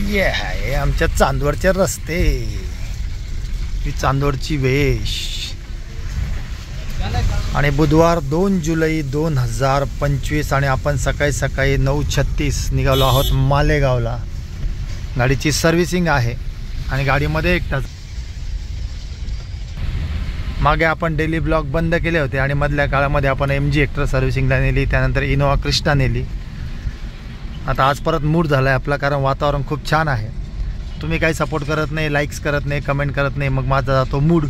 ये आहे आमच्या चांदवडचे रस्ते, ही चांदवडची वेश। आणि बुधवार 2 जुलै 2025 आणि आपण सकाळी सकाळी 9:36 निघालो आहोत मालेगावला। गाडीची सर्व्हिसिंग आहे आणि गाडीमध्ये एकटाच। मागे आपण डेली ब्लॉग बंद केले होते आणि मधल्या काळामध्ये आपण MG हेक्टर सर्व्हिसिंगला नेली, त्यानंतर इनोवा क्रिस्टा नेली। आता आज परत मूड झाला आहे आपला, कारण वातावरण खूप छान आहे। तुम्ही काही सपोर्ट करत नाही, लाईक्स करत नाही, कमेंट करत नाही, मग माझा जातो मूड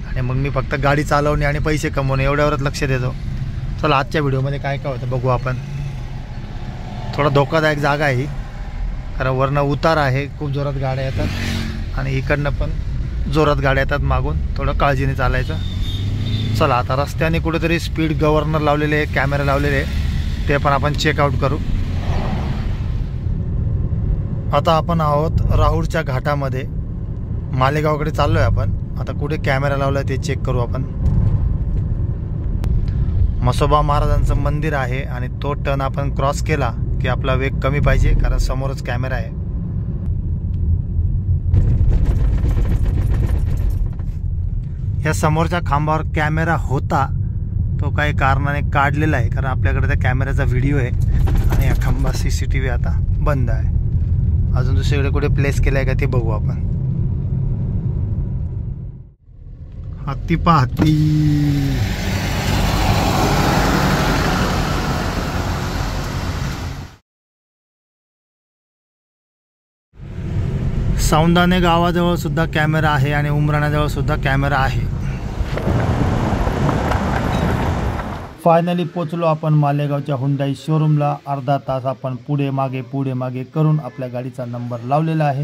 आणि मग मी फक्त गाडी चालवणे आणि पैसे कमवणे एवढ्यावरच लक्ष देतो। चला आजच्या व्हिडिओमध्ये काय काय होतं बघू आपण। थोडा धोकादायक जागा आहे ही, कारण वरनं उतार आहे, खूप जोरात गाड्या येतात आणि इकडनं पण जोरात गाड्या येतात मागून, थोडं काळजीने चालायचं। चला आता रस्त्याने कुठेतरी स्पीड गव्हर्नर लावलेले आहे, कॅमेरा लावलेले आहे, ते पण आपण चेकआउट करू। आता आपण आहोत राहुरच्या घाटामध्ये, मालेगावकडे चाललो आहे आपण। आता कुठे कॅमेरा लावला आहे ते चेक करू आपण। म्हसोबा महाराजांचं मंदिर आहे आणि तो टर्न आपण क्रॉस केला की आपला वेग कमी पाहिजे, कारण समोरच कॅमेरा आहे। या समोरच्या खांबावर कॅमेरा होता, तो काही कारणाने काढलेला आहे, कारण आपल्याकडे त्या कॅमेऱ्याचा व्हिडिओ आहे आणि या खांबा CCTV आता बंद आहे। अजून दुसरीकडे कुठे प्लेस केला आहे का ते बघू आपण। हत्ती पा हत्ती, सौंदाणे गावाजवळ सुद्धा कॅमेरा आहे आणि उमराण्याजवळ सुद्धा कॅमेरा आहे। फायनली पोचलो आपण मालेगावच्या हुंडाई शोरूमला। अर्धा तास आपण पुढे मागे करून आपल्या गाडीचा नंबर लावलेला आहे।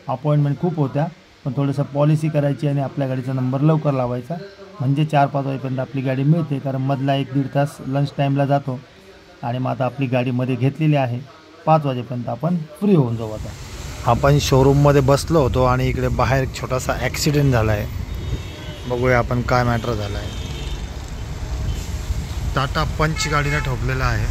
अपॉइंटमेंट खूप होत्या, पण थोडंसं पॉलिसी करायची आणि आपल्या गाडीचा नंबर लवकर लावायचा, म्हणजे 4-5 वाजेपर्यंत आपली गाडी मिळते, कारण मधला 1-1.5 तास लंच टाईमला जातो। आणि मग आता आपली गाडीमध्ये घेतलेली आहे, 5 वाजेपर्यंत आपण फ्री होऊन जाऊ। आता आपण शोरूममध्ये बसलो होतो आणि इकडे बाहेर एक छोटासा ॲक्सिडेंट झाला आहे, बघूया आपण काय मॅटर झाला आहे। टाटा पंच गाडीला ठोकलेला आहे।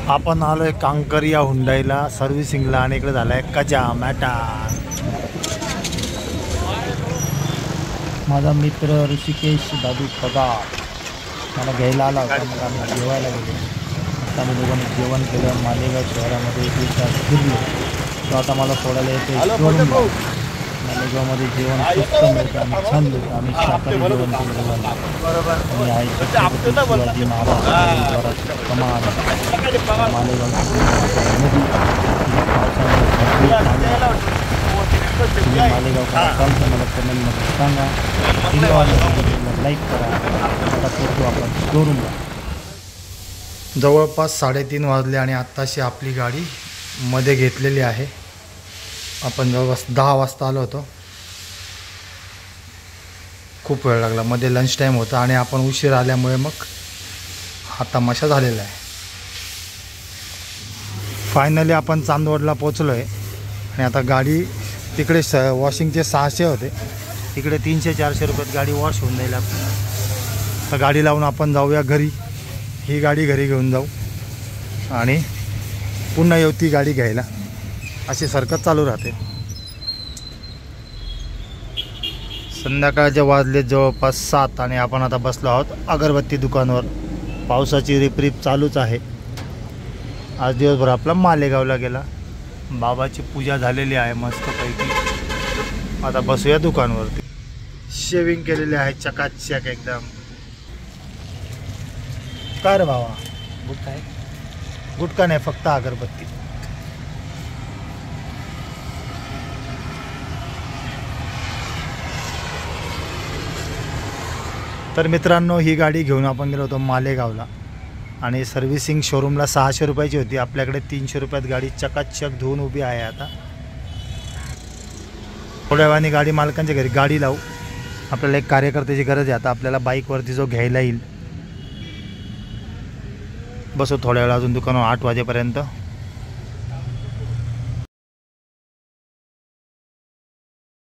आपण आलोय कांकरिया हुंडाईला सर्व्हिसिंगला आणि इकडे झालाय कजा मॅटा। माझा मित्र ऋषिकेश दादू पगार मला घ्यायला आला होता, मग आम्ही जेवायला गेलो। आता आम्ही दोघांनी जेवण केलं, मालेगाव शहरामध्ये 1 तास फिरलो, तो आता मला सोडायला येतो शोरूमला। मालेगावमध्ये जेवण स्वस्त मिळतं आणि छान मिळतं, आम्ही शाकाहारी जेवण केलं आणि आहे शिवाजी महाराज कमान मालेगाव नदी। मालेगाव चालतं मला कमेंटमध्ये सांगा, लाईक करा। आता पोहोचू आपण शोरूमला। जवळपास 3:30 वाजले आणि आत्ताशी आपली गाडी मध्ये घेतलेली आहे। आपण जवळपास 10 वाजता आलो होतो, खूप वेळ लागला, मध्ये लंच टाईम होता आणि आपण उशीर आल्यामुळे मग हा तमाशा झालेला आहे। फायनली आपण चांदवडला पोचलो आहे आणि आता गाडी तिकडे वॉशिंगचे 600 होते, इकडे 300-400 रुपयात गाडी वॉश होऊन जाईल आपली। तर गाडी लावून आपण जाऊया घरी, ही गाडी घरी घेऊन जाऊ आणि पुन्हा येऊ ती गाडी घ्यायला, अशी सरकत चालू राहते। संध्याकाळचे वाजले जवळपास 7 आणि आपण आता बसलो आहोत अगरबत्ती दुकानावर। पावसाची रिपरिप चालूच आहे। आज दिवसभर आपला मालेगावला गेला, बाबाची पूजा झालेली आहे मस्तपैकी। आता बसूया दुकानवरती। शेविंग केलेले आहे चकाचक एकदम। काय रे बाबा, गुटखा आहे? गुटखा नाही, फक्त अगरबत्ती। तर मित्रांनो, ही गाडी घेऊन आपण गेलो होतो मालेगावला आणि सर्व्हिसिंग शोरूमला 600 रुपयाची होती, आपल्याकडे 300 रुपयात गाडी चकाचक धुवून उभी आहे। आता थोड्या वेळाने गाडी मालकांच्या घरी गाडी लावू, आपल्याला एक कार्यकर्त्याची गरज आहे आता आपल्याला बाईकवरती जो घ्यायला येईल। बसू थोड्या वेळ अजून दुकानावर 8 वाजेपर्यंत।